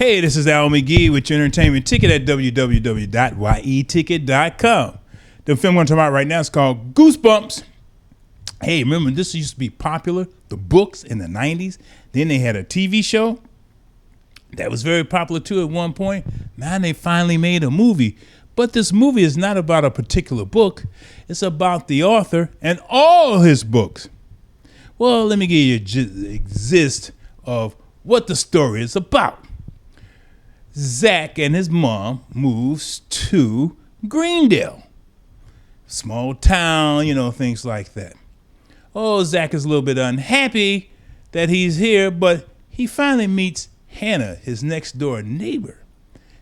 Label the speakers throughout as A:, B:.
A: Hey, this is Al McGee with your entertainment ticket at www.yeticket.com. The film we're talking about right now is called Goosebumps. Hey, remember this used to be popular, the books in the 90s. Then they had a TV show that was very popular too at one point. Now they finally made a movie. But this movie is not about a particular book. It's about the author and all his books. Well, let me give you a gist of what the story is about. Zach and his mom moves to Greendale. Small town, things like that. Oh, Zach is a little bit unhappy that he's here, but he finally meets Hannah, his next door neighbor.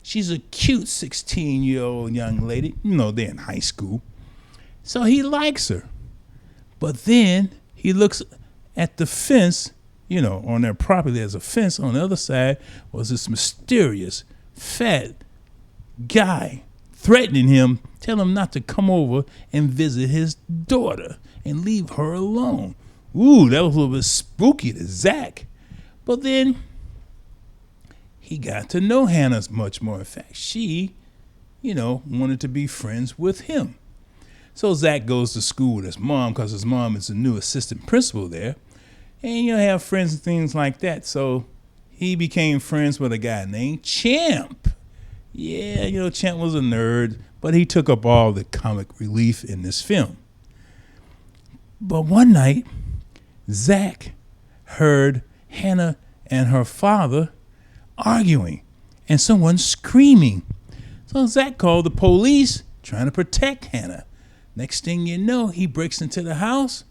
A: She's a cute 16-year-old young lady. They're in high school. So he likes her. But then he looks at the fence. On their property, there's a fence. On the other side was this mysterious, fat guy threatening him, telling him not to come over and visit his daughter and leave her alone. Ooh, that was a little bit spooky to Zach. But then he got to know Hannah much more. In fact, she, wanted to be friends with him. So Zach goes to school with his mom because his mom is the new assistant principal there. And have friends and things like that. So he became friends with a guy named Champ. Yeah, Champ was a nerd, but he took up all the comic relief in this film. But one night, Zach heard Hannah and her father arguing and someone screaming. So Zach called the police trying to protect Hannah. Next thing you know, he breaks into the house,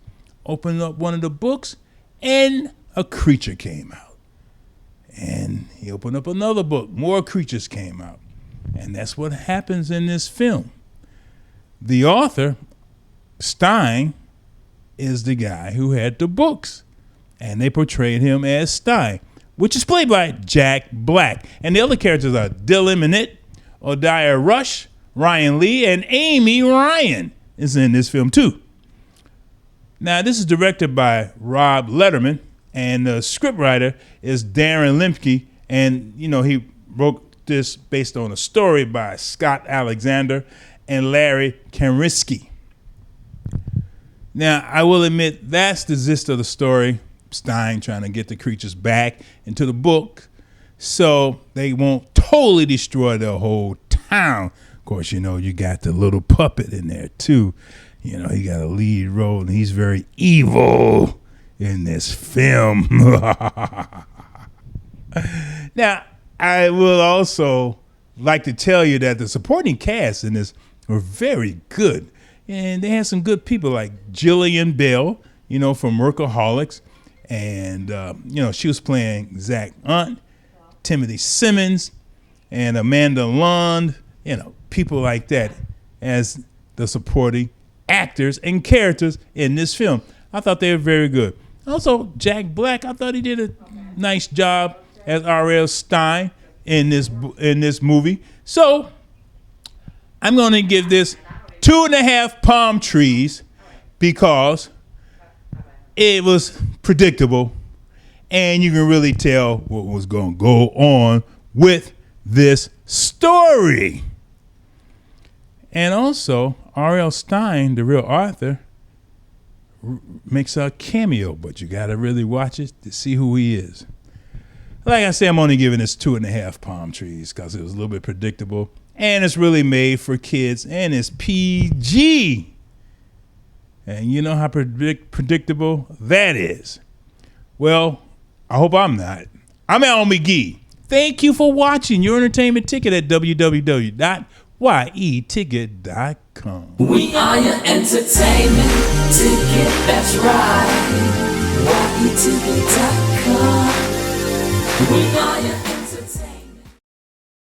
A: opened up one of the books, and a creature came out. And he opened up another book. More creatures came out. And that's what happens in this film. The author, Stine, is the guy who had the books. And they portrayed him as Stine, which is played by Jack Black. And the other characters are Dylan Minnette, Odeya Rush, Ryan Lee, and Amy Ryan is in this film too. Now, this is directed by Rob Letterman, and the scriptwriter is Darren Lemke, and, he wrote this based on a story by Scott Alexander and Larry Kanrisky. Now, I will admit, that's the gist of the story. Stine trying to get the creatures back into the book so they won't totally destroy the whole town. Of course, you got the little puppet in there, too. He got a lead role, and he's very evil in this film. Now, I will also like to tell you that the supporting cast in this were very good. And they had some good people like Jillian Bell, from Workaholics. And, she was playing Zach Unt, Timothy Simmons, and Amanda Lund, people like that as the supporting actors and characters in this film. I thought they were very good. Also, Jack Black, I thought he did a nice job as R.L. Stine in this movie. So I'm going to give this 2.5 palm trees because it was predictable and you can really tell what was going to go on with this story. And also, R.L. Stine, the real author, makes a cameo, but you got to really watch it to see who he is. Like I said, I'm only giving this 2.5 palm trees because it was a little bit predictable, and it's really made for kids, and it's PG. And you know how predictable that is. Well, I hope I'm not. I'm Al McGee. Thank you for watching your entertainment ticket at www.yeticket.com.
B: We are your entertainment ticket, that's right. Yeticket.com. We are your